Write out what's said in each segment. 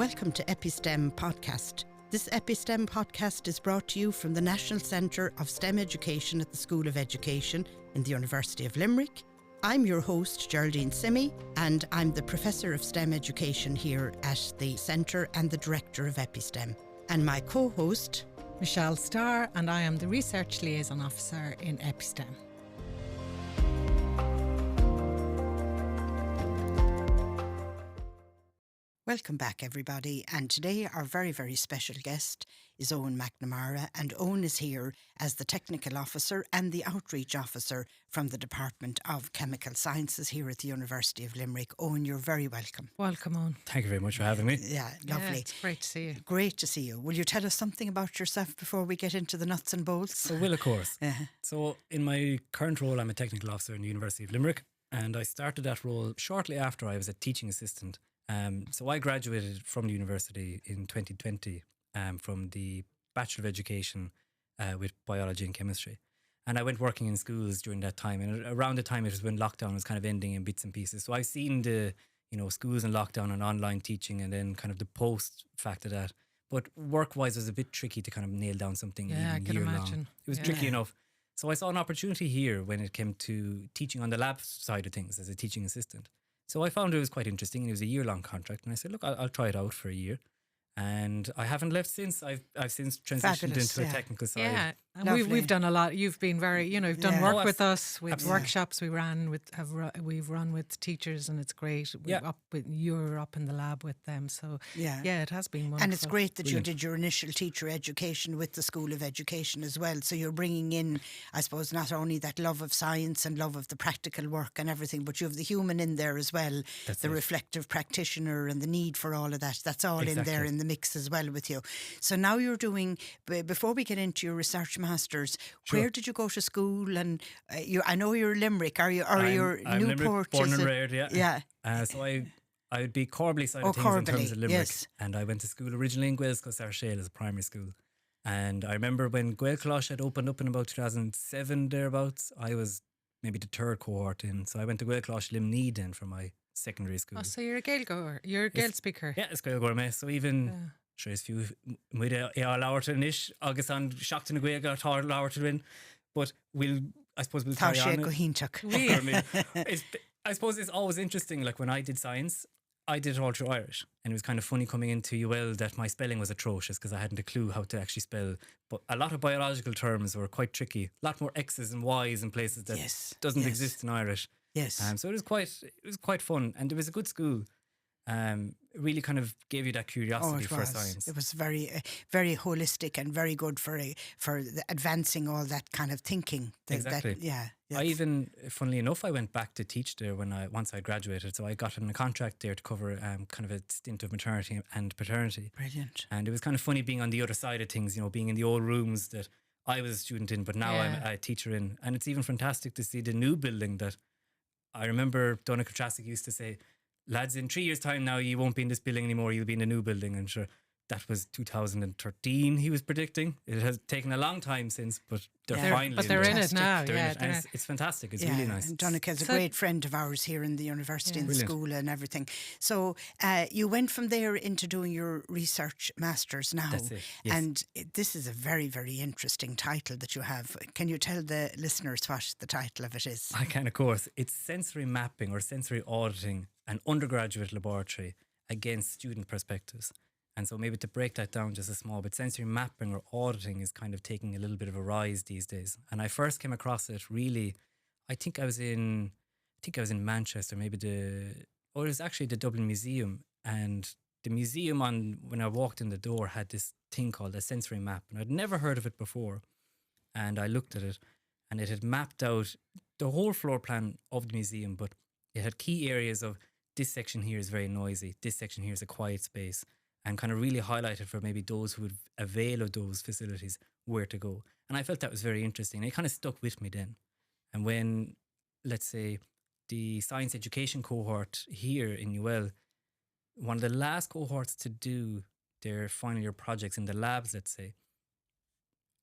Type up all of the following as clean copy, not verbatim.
Welcome to EpiSTEM podcast. This EpiSTEM podcast is brought to you from the National Centre of STEM Education at the School of Education in the University of Limerick. I'm your host, Geraldine Simi, and I'm the Professor of STEM Education here at the Centre and the Director of EpiSTEM. And my co-host, Michelle Starr, and I am the Research Liaison Officer in EpiSTEM. Welcome back, everybody. And today our very, very special guest is Eoin McNamara. And Eoin is here as the Technical Officer and the Outreach Officer from the Department of Chemical Sciences here at the University of Limerick. Eoin, you're very welcome. Welcome, Eoin. Thank you very much for having me. Yeah, lovely. Yeah, it's great to see you. Great to see you. Will you tell us something about yourself before we get into the nuts and bolts? I will, of course. So in my current role, I'm a Technical Officer in the University of Limerick. And I started that role shortly after I was a teaching assistant. So I graduated from the university in 2020 from the Bachelor of Education with Biology and Chemistry. And I went working in schools during that time. And around the time it was when lockdown was kind of ending in bits and pieces. So I've seen the, schools in lockdown and online teaching and then kind of the post fact of that. But work-wise, it was a bit tricky to kind of nail down something I can year imagine. long. It was tricky enough. So I saw an opportunity here when it came to teaching on the lab side of things as a teaching assistant. So I found it was quite interesting, and it was a year-long contract. And I said, look, I'll try it out for a year. And I haven't left since. I've since transitioned Fabulous, into a technical side. Yeah, and we've done a lot. You've been very, you've done work with us, with absolutely. workshops we've run with teachers, and it's great. You're up in the lab with them, so it has been wonderful. And it's great that you did your initial teacher education with the School of Education as well. So you're bringing in, I suppose, not only that love of science and love of the practical work and everything, but you have the human in there as well. That's the it. reflective practitioner and the need for all of that. That's all Exactly. in there in the mix as well with you. So now you're doing, before we get into your research masters, Sure. where did you go to school? And I know you're Limerick. Are you? Or you're I'm Newport? Limerick, born is and it? reared, yeah. So I would be Corbally side of things in terms of Corbally, Limerick. yes. And I went to school originally in Gael's Sarshale as a primary school. And I remember when Gaelclosh had opened up in about 2007 thereabouts, I was maybe the third cohort in. So I went to Gaelclosh Limneed then for my secondary school. Oh, so you're a Gael goer. You're a Gael speaker. Yeah, it's Gael goer. So even sure is few muide leabhar ish agus an seachtain na Gaeilge tá leabhar to win, but I suppose we'll carry on. I suppose it's always interesting. Like when I did science, I did it all through Irish, and it was kind of funny coming into UL that my spelling was atrocious because I hadn't a clue how to actually spell. But a lot of biological terms were quite tricky. A lot more X's and Y's in places that doesn't exist in Irish. Yes. So it was quite fun, and it was a good school. It really kind of gave you that curiosity for science. It was very, very holistic and very good for advancing all that kind of thinking. Exactly. I even, funnily enough, I went back to teach there once I graduated. So I got in a contract there to cover kind of a stint of maternity and paternity. Brilliant. And it was kind of funny being on the other side of things, being in the old rooms that I was a student in, but now I'm a teacher in. And it's even fantastic to see the new building that I remember Donna Kotrasic used to say, lads, in 3 years' time now, you won't be in this building anymore, you'll be in a new building. And sure, that was 2013 he was predicting. It has taken a long time since, but they're finally But they're in it now. They're in it. And it's fantastic. It's really nice. And Donncha is a great friend of ours here in the university and the Brilliant. school and everything. So you went from there into doing your research masters now. That's it, yes. And this is a very, very interesting title that you have. Can you tell the listeners what the title of it is? I can, of course. It's sensory mapping or sensory auditing an undergraduate laboratory against student perspectives. And so maybe to break that down just a small bit, sensory mapping or auditing is kind of taking a little bit of a rise these days. And I first came across it really, I think I was in Manchester, it was actually the Dublin Museum. And the museum when I walked in the door had this thing called a sensory map. And I'd never heard of it before. And I looked at it and it had mapped out the whole floor plan of the museum, but it had key areas of this section here is very noisy, this section here is a quiet space, and kind of really highlighted for maybe those who would avail of those facilities where to go. And I felt that was very interesting. And it kind of stuck with me then. And when, let's say, the science education cohort here in UL, one of the last cohorts to do their final year projects in the labs, let's say,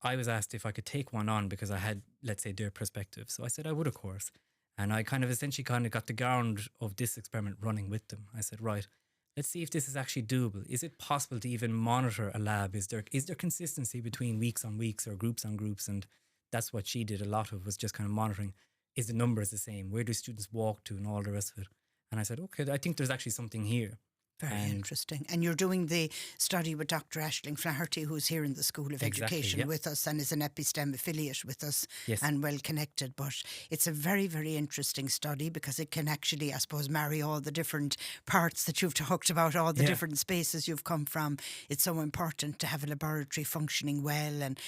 I was asked if I could take one on because I had, let's say, their perspective. So I said I would, of course. And I kind of essentially got the ground of this experiment running with them. I said, right, let's see if this is actually doable. Is it possible to even monitor a lab? Is there consistency between weeks on weeks or groups on groups? And that's what she did a lot of, was just kind of monitoring. Is the numbers the same? Where do students walk to and all the rest of it? And I said, okay, I think there's actually something here. Very interesting. And you're doing the study with Dr. Aisling Flaherty, who's here in the School of Education with us and is an EPISTEM affiliate with us and well connected. But it's a very, very interesting study because it can actually, I suppose, marry all the different parts that you've talked about, all the different spaces you've come from. It's so important to have a laboratory functioning well, and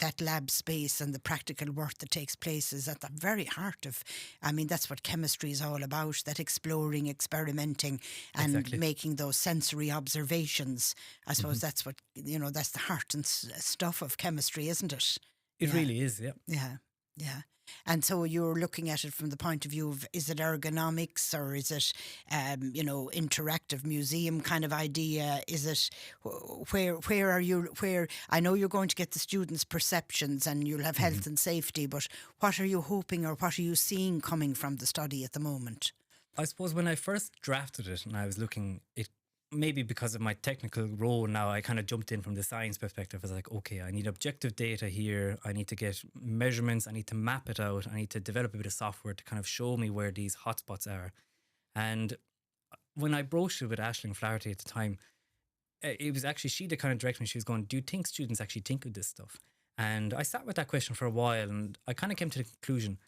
that lab space and the practical work that takes place is at the very heart of, I mean, that's what chemistry is all about, that exploring, experimenting and making those sensory observations. I suppose that's what, that's the heart and stuff of chemistry, isn't it? It really is, Yeah. And so you're looking at it from the point of view of, is it ergonomics or is it, interactive museum kind of idea? Is it, where are you, I know you're going to get the students' perceptions and you'll have health and safety, but what are you hoping or what are you seeing coming from the study at the moment? I suppose when I first drafted it and I was looking, it maybe because of my technical role now, I kind of jumped in from the science perspective. I was like, okay, I need objective data here. I need to get measurements. I need to map it out. I need to develop a bit of software to kind of show me where these hotspots are. And when I broached it with Aisling Flaherty at the time, it was actually she that kind of directed me. She was going, do you think students actually think of this stuff? And I sat with that question for a while and I kind of came to the conclusion,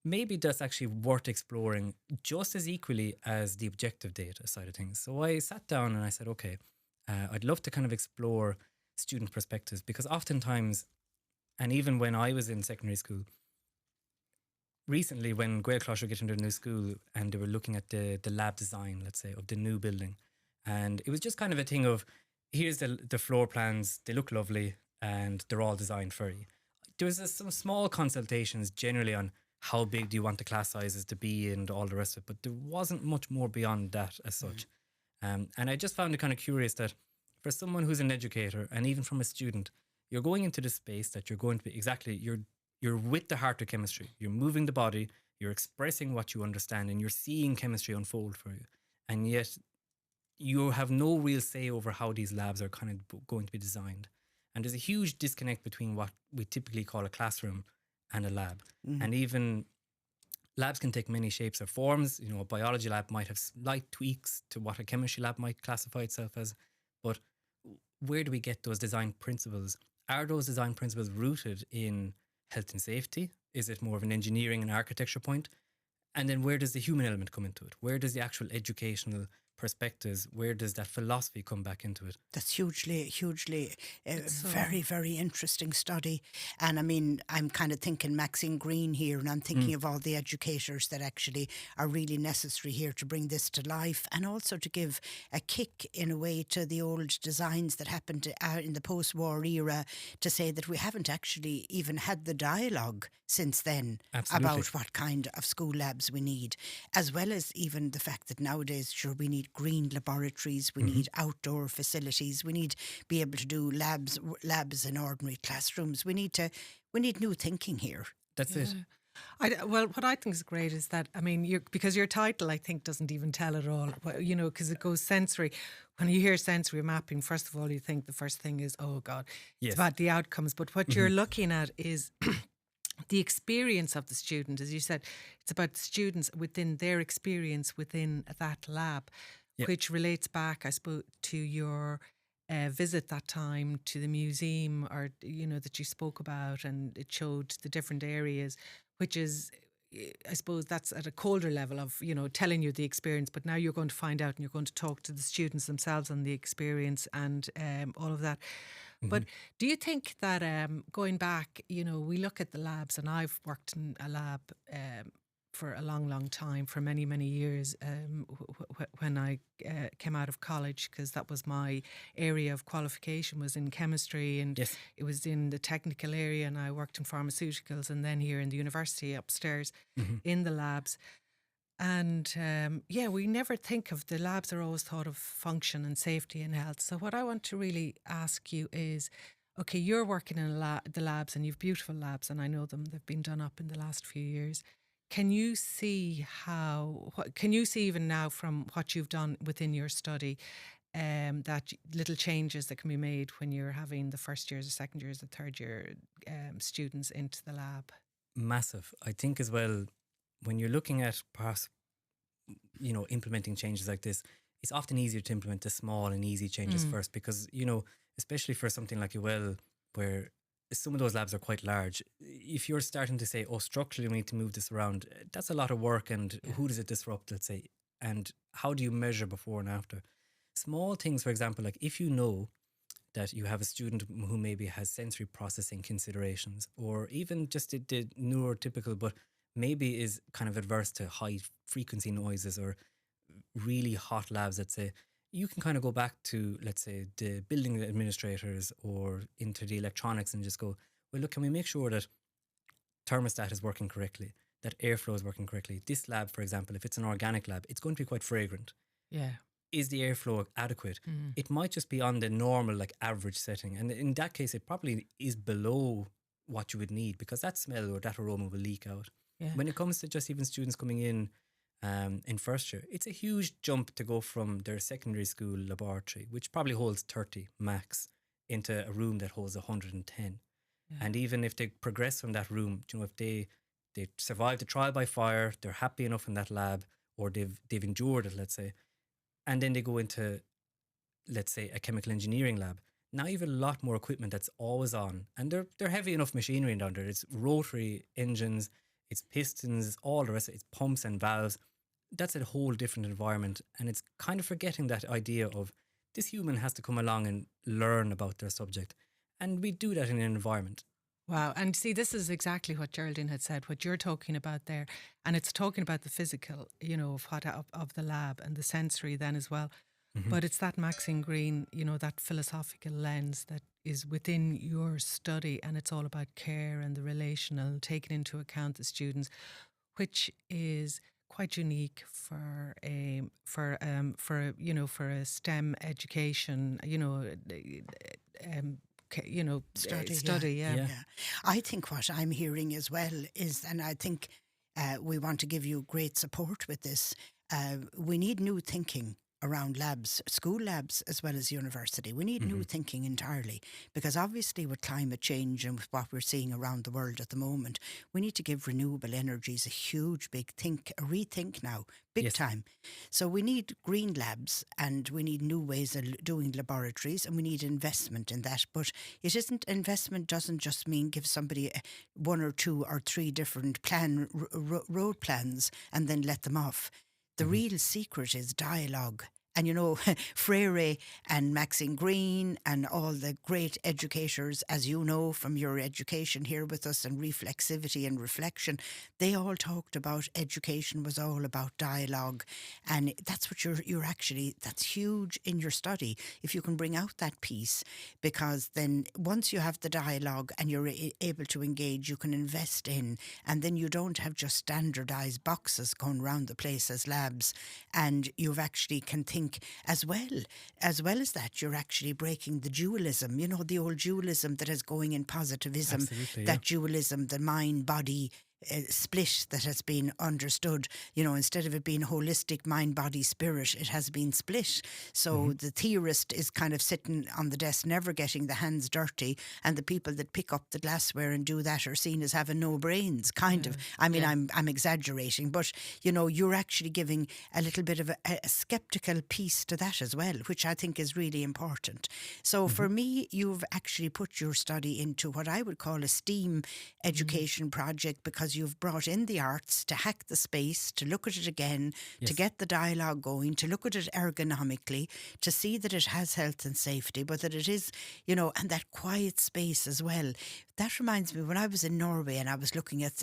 maybe that's actually worth exploring just as equally as the objective data side of things. So I sat down and I said, okay, I'd love to kind of explore student perspectives, because oftentimes, and even when I was in secondary school, recently when Gael Closh were getting into a new school and they were looking at the lab design, let's say, of the new building, and it was just kind of a thing of, here's the floor plans, they look lovely and they're all designed for you. There was some small consultations generally on how big do you want the class sizes to be and all the rest of it, but there wasn't much more beyond that as such. And I just found it kind of curious that for someone who's an educator and even from a student, you're going into this space that you're going to be you're with the heart of chemistry. You're moving the body, you're expressing what you understand, and you're seeing chemistry unfold for you. And yet you have no real say over how these labs are kind of going to be designed. And there's a huge disconnect between what we typically call a classroom and a lab. And even labs can take many shapes or forms. A biology lab might have slight tweaks to what a chemistry lab might classify itself as. But where do we get those design principles? Are those design principles rooted in health and safety? Is it more of an engineering and architecture point? And then where does the human element come into it? Where does the actual educational perspectives, where does that philosophy come back into it? That's hugely very, very interesting study. And I mean, I'm kind of thinking Maxine Green here, and I'm thinking of all the educators that actually are really necessary here to bring this to life, and also to give a kick in a way to the old designs that happened in the post-war era, to say that we haven't actually even had the dialogue since then about what kind of school labs we need, as well as even the fact that nowadays, sure, we need green laboratories, we need outdoor facilities, we need to be able to do labs in ordinary classrooms. We need new thinking here. That's it. Well, what I think is great is that, I mean, because your title, I think, doesn't even tell it all, because it goes sensory. When you hear sensory mapping, first of all, you think the first thing is, oh God, it's about the outcomes. But what you're looking at is the experience of the student. As you said, it's about the students within their experience within that lab, which relates back, I suppose, to your visit that time to the museum, or that you spoke about, and it showed the different areas, which is, I suppose, that's at a colder level of telling you the experience. But now you're going to find out, and you're going to talk to the students themselves on the experience and all of that. But do you think that going back, we look at the labs, and I've worked in a lab for a long, long time, for many, many years, when I came out of college, because that was my area of qualification, was in chemistry, and it was in the technical area, and I worked in pharmaceuticals, and then here in the university upstairs in the labs. And we never think of the labs, are always thought of function and safety and health. So what I want to really ask you is, okay, you're working in the labs, and you've beautiful labs, and I know them, they've been done up in the last few years. can you see can you see even now from what you've done within your study, that little changes that can be made when you're having the first years, the second years, the third year students into the lab? Massive. I think as well, when you're looking at perhaps, implementing changes like this, it's often easier to implement the small and easy changes first because, especially for something like UL, where some of those labs are quite large. If you're starting to say, oh, structurally we need to move this around, that's a lot of work. And who does it disrupt, let's say? And how do you measure before and after? Small things, for example, like if you know that you have a student who maybe has sensory processing considerations, or even just the neurotypical, but maybe is kind of adverse to high frequency noises or really hot labs, let's say, you can kind of go back to, let's say, the building administrators or into the electronics and just go, well, look, can we make sure that thermostat is working correctly, that airflow is working correctly? This lab, for example, if it's an organic lab, it's going to be quite fragrant. Yeah. Is the airflow adequate? It might just be on the normal, like average setting. And in that case, it probably is below what you would need because that smell or that aroma will leak out. Yeah. When it comes to just even students coming in first year, it's a huge jump to go from their secondary school laboratory, which probably holds 30 max, into a room that holds 110. Yeah. And even if they progress from that room, if they survive the trial by fire, they're happy enough in that lab, or they've endured it, let's say, and then they go into, let's say, a chemical engineering lab. Now you have a lot more equipment that's always on, and they're heavy enough machinery down there. It's rotary engines, it's pistons, all the rest of it, it's pumps and valves. That's a whole different environment, and it's kind of forgetting that idea of this human has to come along and learn about their subject, and we do that in an environment. Wow. And see, this is exactly what Geraldine had said, what you're talking about there. And it's talking about the physical, of the lab and the sensory then as well. But it's that Maxine Green, that philosophical lens that is within your study, and it's all about care and the relational, taking into account the students, which is quite unique for a STEM education, study. Yeah. I think what I'm hearing as well is, and I think we want to give you great support with this, we need new thinking around labs, school labs as well as university. We need new thinking entirely, because obviously with climate change and with what we're seeing around the world at the moment, we need to give renewable energies a huge big rethink now, big time. So we need green labs, and we need new ways of doing laboratories, and we need investment in that. But investment doesn't just mean give somebody one or two or three different road plans and then let them off. The real secret is dialogue. And Freire and Maxine Green and all the great educators, as you know from your education here with us, and reflexivity and reflection, they all talked about education was all about dialogue. And that's what you're actually, that's huge in your study, if you can bring out that piece, because then once you have the dialogue and you're able to engage, you can invest in, and then you don't have just standardized boxes going around the place as labs, and you've actually can think as well as that you're actually breaking the dualism, the old dualism that is going in positivism. Absolutely, that dualism, the mind body split that has been understood, instead of it being holistic mind body spirit, it has been split. So the theorist is kind of sitting on the desk never getting the hands dirty, and the people that pick up the glassware and do that are seen as having no brains, kind of. I mean, I'm exaggerating, but you're actually giving a little bit of a skeptical piece to that as well, which I think is really important. So for me, you've actually put your study into what I would call a STEAM education project, because you've brought in the arts to hack the space, to look at it again, to get the dialogue going, to look at it ergonomically, to see that it has health and safety, but that it is, and that quiet space as well. That reminds me, when I was in Norway and I was looking at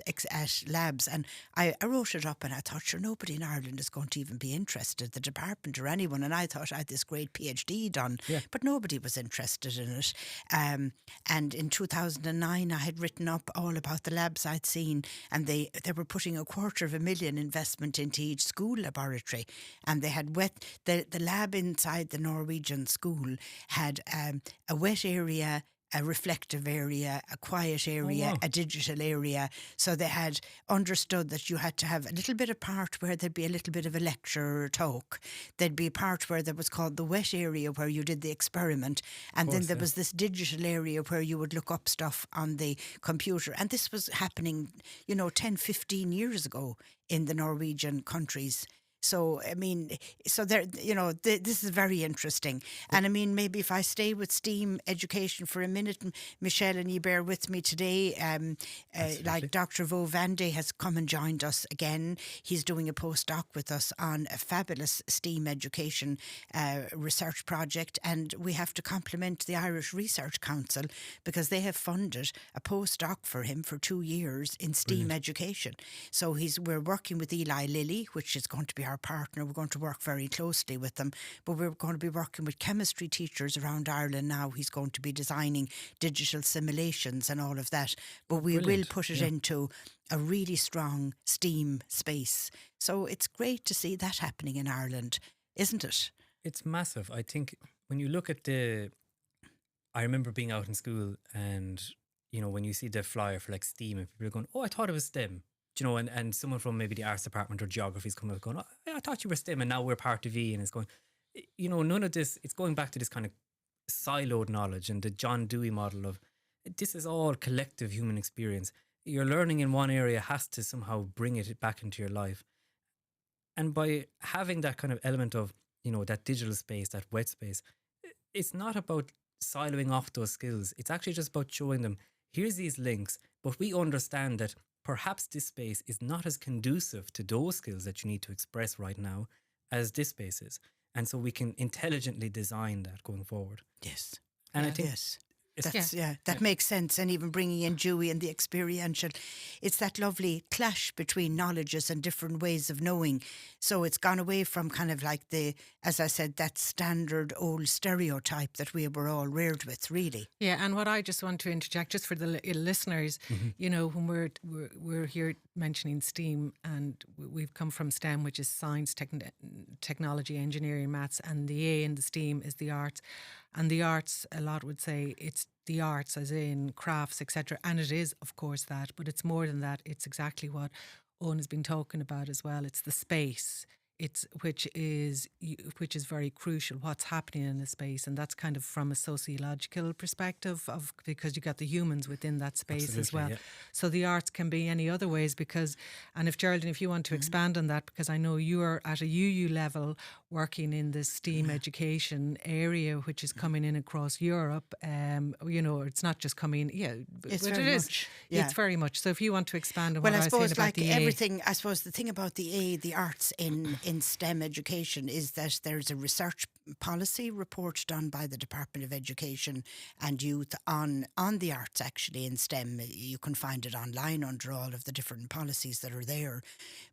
labs, and I wrote it up, and I thought, sure, nobody in Ireland is going to even be interested, the department or anyone. And I thought I had this great PhD done, but nobody was interested in it. And in 2009, I had written up all about the labs I'd seen, and they were putting $250,000 investment into each school laboratory, and they had the lab inside the Norwegian school had a wet area, a reflective area, a quiet area, wow. a digital area. So they had understood that you had to have a little bit of part where there'd be a little bit of a lecture or talk. There'd be a part where there was called the wet area where you did the experiment. And then there was this digital area where you would look up stuff on the computer. And this was happening, 10, 15 years ago in the Norwegian countries. So, I mean, so there, this is very interesting. And I mean, maybe if I stay with STEAM education for a minute, Michelle, and you bear with me today, like Dr. Vo Vande has come and joined us again. He's doing a postdoc with us on a fabulous STEAM education research project. And we have to compliment the Irish Research Council because they have funded a postdoc for him for 2 years in STEAM education. So we're working with Eli Lilly, which is going to be our partner. We're going to work very closely with them, but we're going to be working with chemistry teachers around Ireland now. He's going to be designing digital simulations and all of that, but we will put it into a really strong STEAM space. So it's great to see that happening in Ireland, isn't it? It's massive. I think when you look at I remember being out in school and, when you see the flyer for like STEAM and people are going, oh, I thought it was STEM. And someone from maybe the arts department or geography is coming up going, oh, I thought you were STEM and now we're part of E. And it's going, none of this, it's going back to this kind of siloed knowledge and the John Dewey model of this is all collective human experience. Your learning in one area has to somehow bring it back into your life. And by having that kind of element of, that digital space, that wet space, it's not about siloing off those skills. It's actually just about showing them, here's these links, but we understand that perhaps this space is not as conducive to those skills that you need to express right now as this space is. And so we can intelligently design that going forward. Yes. And I think that makes sense. And even bringing in Dewey and the experiential, it's that lovely clash between knowledges and different ways of knowing. So it's gone away from kind of like as I said, that standard old stereotype that we were all reared with, really. Yeah, and what I just want to interject, just for the listeners, when we're here mentioning STEAM, and we've come from STEM, which is science, technology, engineering, maths, and the A in the STEAM is the arts. And the arts, a lot would say it's the arts as in crafts, etc. And it is, of course, that, but it's more than that. It's exactly what Eoin has been talking about as well. It's the space. Which is very crucial, what's happening in the space, and that's kind of from a sociological perspective because you got the humans within that space as well. Yeah. So the arts can be any other ways and if Geraldine, if you want to expand on that, because I know you're at a UU level working in the STEAM education area, which is coming in across Europe. It's not just coming. It's but very it is. much. Yeah. It's very much. So if you want to expand on what I was saying about the everything, I suppose the thing about the arts in STEM education is that there's a research policy report done by the Department of Education and Youth on the arts actually in STEM. You can find it online under all of the different policies that are there.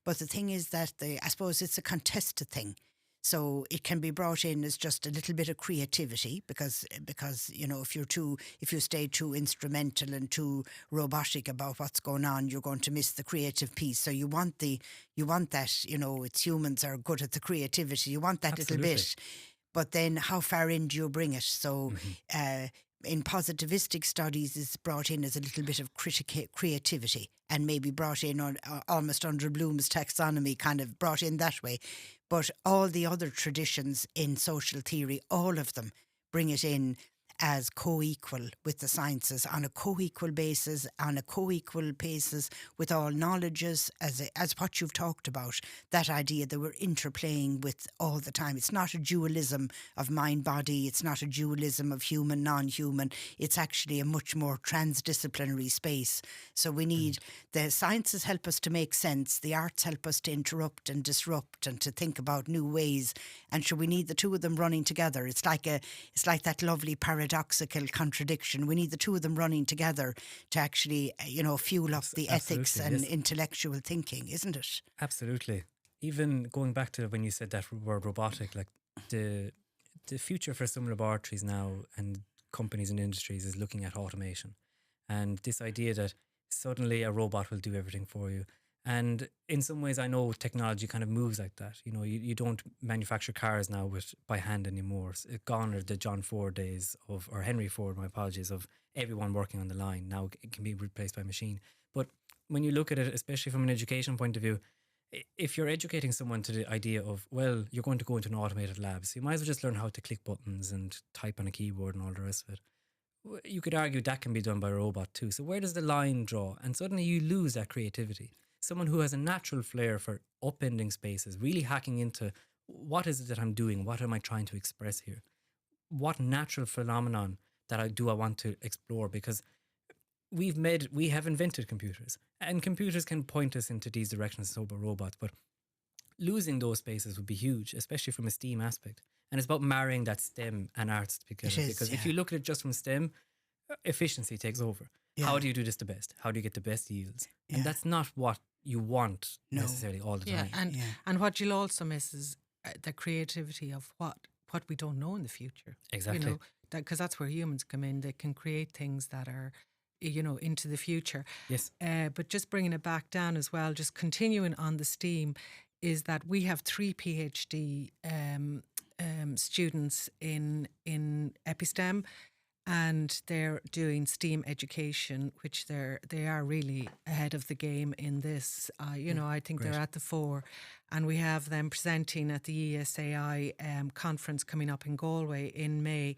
But the thing is that I suppose it's a contested thing. So it can be brought in as just a little bit of creativity because if you stay too instrumental and too robotic about what's going on, you're going to miss the creative piece. So you want that, it's humans are good at the creativity. You want that Absolutely. little bit. But then how far in do you bring it? So in positivistic studies is brought in as a little bit of creativity and maybe brought in on, almost under Bloom's taxonomy, kind of brought in that way. But all the other traditions in social theory, all of them bring it in as co-equal with the sciences on a co-equal basis, with all knowledges, as what you've talked about, that idea that we're interplaying with all the time. It's not a dualism of mind-body, it's not a dualism of human, non-human, it's actually a much more transdisciplinary space. So we need, the sciences help us to make sense, the arts help us to interrupt and disrupt and to think about new ways, and we need the two of them running together. It's like that lovely paradoxical contradiction. We need the two of them running together to actually, fuel up the ethics and intellectual thinking, isn't it? Absolutely. Even going back to when you said that word robotic, like the future for some laboratories now and companies and industries is looking at automation. And this idea that suddenly a robot will do everything for you. And in some ways, I know technology kind of moves like that. You know, you don't manufacture cars now by hand anymore. It's gone are the John Ford days or Henry Ford, my apologies, of everyone working on the line. Now it can be replaced by machine. But when you look at it, especially from an education point of view, if you're educating someone to the idea of, well, you're going to go into an automated lab, so you might as well just learn how to click buttons and type on a keyboard and all the rest of it. You could argue that can be done by a robot too. So where does the line draw? And suddenly you lose that creativity. Someone who has a natural flair for upending spaces, really hacking into what is it that I'm doing? What am I trying to express here? What natural phenomenon that I want to explore? Because we have invented computers, and computers can point us into these directions over robots, but losing those spaces would be huge, especially from a STEAM aspect. And it's about marrying that STEM and arts together. Because if you look at it just from STEM, efficiency takes over. Yeah. How do you do this the best? How do you get the best yields? Yeah. And that's not what you want necessarily all the time. And what you'll also miss is the creativity of what we don't know in the future. Exactly. You know, because that's where humans come in. They can create things that are, you know, into the future. Yes. But just bringing it back down as well, just continuing on the STEAM, is that we have 3 PhD students in EpiSTEM, and they're doing STEAM education, which they are really ahead of the game in this. You know, I think Great. they're at the fore, and we have them presenting at the ESAI conference coming up in Galway in May.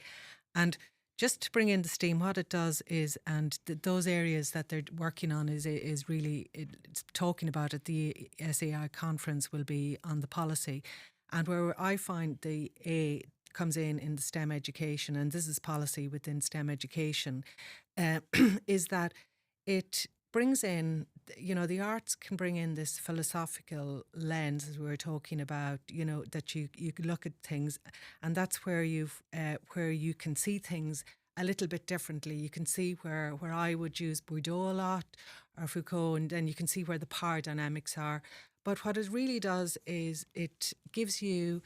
And just to bring in the STEAM, what it does is, and those areas that they're working on is really it's talking about at the SAI conference will be on the policy, and where I find the A comes in the STEM education, and this is policy within STEM education, is that it brings in, you know, the arts can bring in this philosophical lens, as we were talking about, you know, that you look at things, and that's where you can see things a little bit differently. You can see where I would use Bourdieu a lot, or Foucault, and then you can see where the power dynamics are. But what it really does is it gives you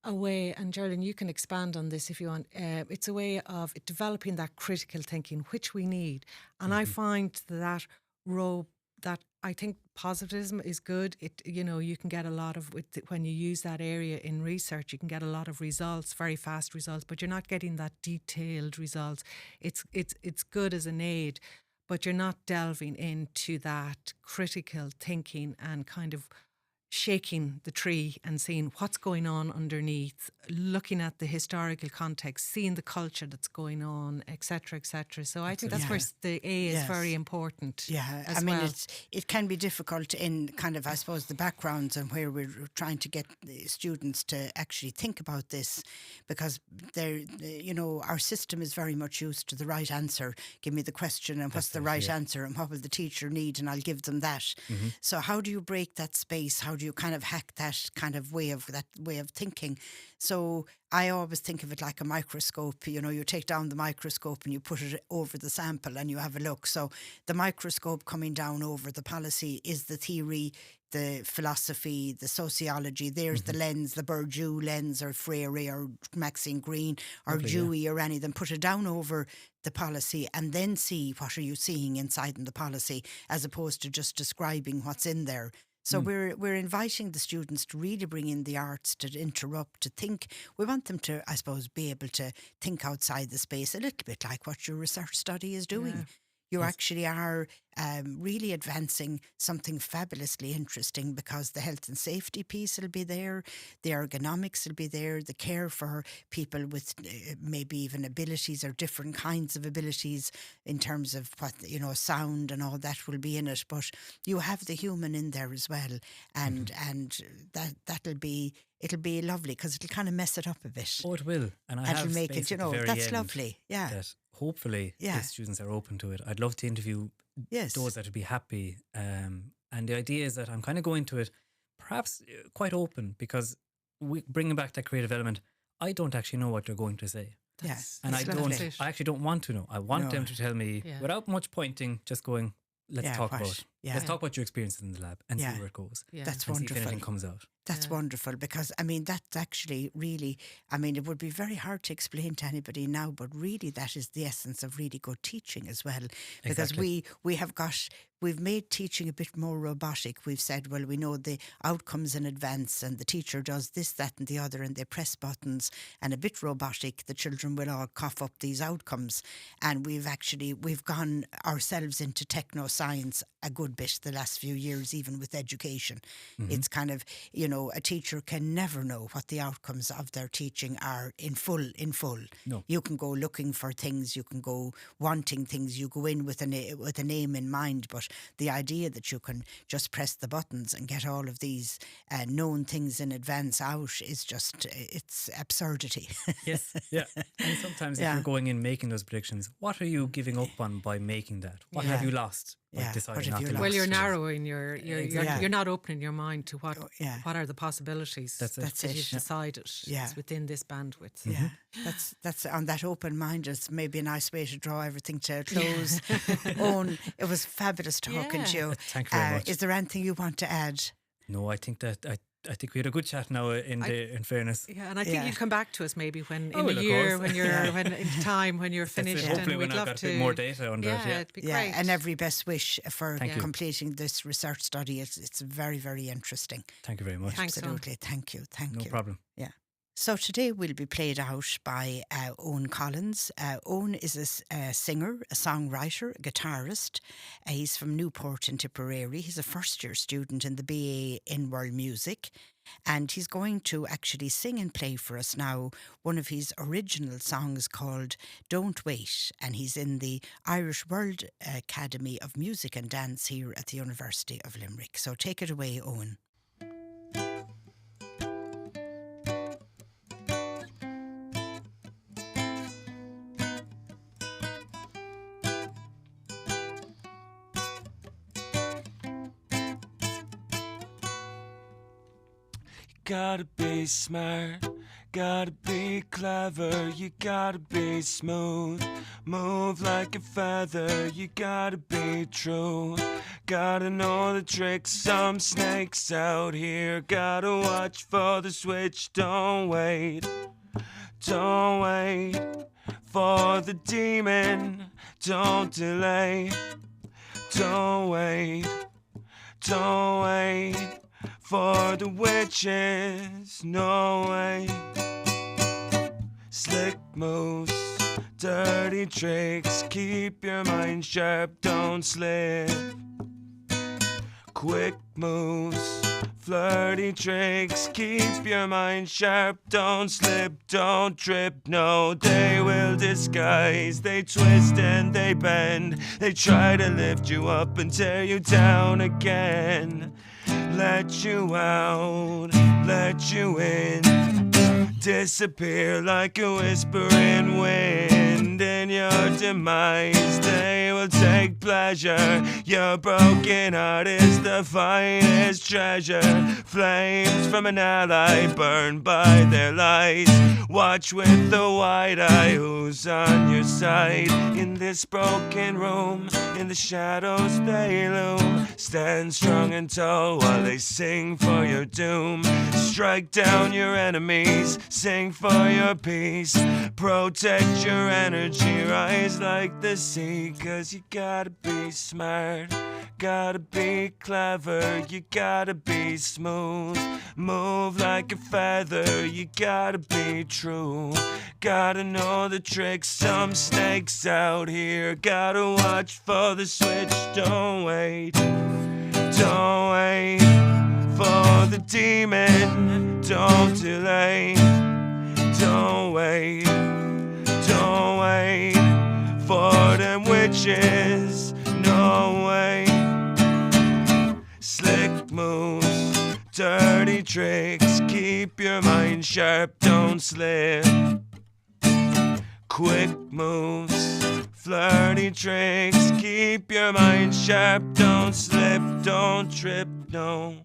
a way, and Geraldine, you can expand on this if you want. It's a way of developing that critical thinking, which we need. And I find that I think positivism is good. It, you know, you can get a lot of when you use that area in research, you can get a lot of results, very fast results, but you're not getting that detailed results. It's good as an aid, but you're not delving into that critical thinking and kind of shaking the tree and seeing what's going on underneath, looking at the historical context, seeing the culture that's going on, etc., etc. So I think that's where the A is very important. Yeah, I mean, it can be difficult in kind of, I suppose, the backgrounds and where we're trying to get the students to actually think about this, because you know, our system is very much used to the right answer. Give me the question and what's the right answer and what will the teacher need, and I'll give them that. So how do you break that space? How do you kind of hack that kind of way of thinking? So I always think of it like a microscope. You know, you take down the microscope and you put it over the sample and you have a look. So the microscope coming down over the policy is the theory, the philosophy, the sociology. There's the lens, the Bourdieu lens or Freire or Maxine Green or Dewey or any of them. Put it down over the policy and then see what are you seeing inside in the policy, as opposed to just describing what's in there. So we're inviting the students to really bring in the arts, to interrupt, to think. We want them to, I suppose, be able to think outside the space a little bit like what your research study is doing. Yeah. You actually are really advancing something fabulously interesting, because the health and safety piece will be there, the ergonomics will be there, the care for people with maybe even abilities or different kinds of abilities in terms of what, you know, sound and all that will be in it. But you have the human in there as well, and it'll be lovely, because it'll kind of mess it up a bit. Oh, it will, and it'll make it, you know, that's lovely. Yeah. That hopefully the students are open to it. I'd love to interview those that would be happy. And the idea is that I'm kind of going to it perhaps quite open, because we bringing back that creative element. I don't actually know what they're going to say. Yes, and I actually don't want to know. I want them to tell me without much pointing, just going, let's talk about. Let's talk about your experiences in the lab and see Yeah. where it goes. Yeah. That's And see if wonderful. anything comes out. That's wonderful, because I mean that's actually really, I mean, it would be very hard to explain to anybody now, but really that is the essence of really good teaching as well, because Exactly. we've made teaching a bit more robotic. We've said, well, we know the outcomes in advance and the teacher does this, that and the other, and they press buttons, and a bit robotic, the children will all cough up these outcomes. And we've gone ourselves into techno science a good bit the last few years, even with education. It's kind of, a teacher can never know what the outcomes of their teaching are in full. No. You can go looking for things, you can go wanting things, you go in with an aim in mind, but the idea that you can just press the buttons and get all of these known things in advance out is just, it's absurdity. Yes. Yeah. And sometimes if you're going in making those predictions, what are you giving up on by making that? What have you lost by Yeah. deciding What have not you to? lost? Well, you're lost? narrowing you're not opening your mind to what are the possibilities That's it. that you've decided. Yeah. It's within this bandwidth. Yeah, that's on that open mind. It's maybe a nice way to draw everything to a close. Owen, it was fabulous talking to you. Thank you very much. Is there anything you want to add? No, I think that I think we had a good chat now. In fairness, Yeah, and I think you'll come back to us maybe when Oh, in well, a of year course. when you're when in time when you're That's it. finished. Hopefully and when we'd I've love got to a bit more data under it. Yeah. it'd be great. And every best wish for Thank you. completing this research study. It's very, very interesting. Thank you very much. Thanks, Owen. Absolutely, thank you. No problem. Yeah. So today we'll be played out by Eoin Collins. Eoin is a singer, a songwriter, a guitarist. He's from Newport in Tipperary. He's a first-year student in the BA in World Music. And he's going to actually sing and play for us now one of his original songs called Don't Wait. And he's in the Irish World Academy of Music and Dance here at the University of Limerick. So take it away, Eoin. Gotta be smart, gotta be clever, you gotta be smooth, move like a feather, you gotta be true, gotta know the tricks, some snakes out here, gotta watch for the switch, don't wait for the demon, don't delay, don't wait for the witches, no way. Slick moves, dirty tricks, keep your mind sharp, don't slip. Quick moves, flirty tricks, keep your mind sharp, don't slip, don't trip. No, they will disguise, they twist and they bend, they try to lift you up and tear you down again. Let you out, let you in, disappear like a whispering wind. In your demise, they will take pleasure. Your broken heart is the finest treasure. Flames from an ally burned by their lies. Watch with the wide eye who's on your side. In this broken room, in the shadows they loom. Stand strong and tall while they sing for your doom. Strike down your enemies, sing for your peace. Protect your energy, rise like the sea. Cause you gotta be smart, gotta be clever, you gotta be smooth, move like a feather, you gotta be true, gotta know the tricks, some snakes out here, gotta watch for the switch, don't wait for the demon, don't delay, don't wait for them witches, no way. Slick moves, dirty tricks, keep your mind sharp, don't slip. Quick moves, flirty tricks, keep your mind sharp, don't slip, don't trip, no.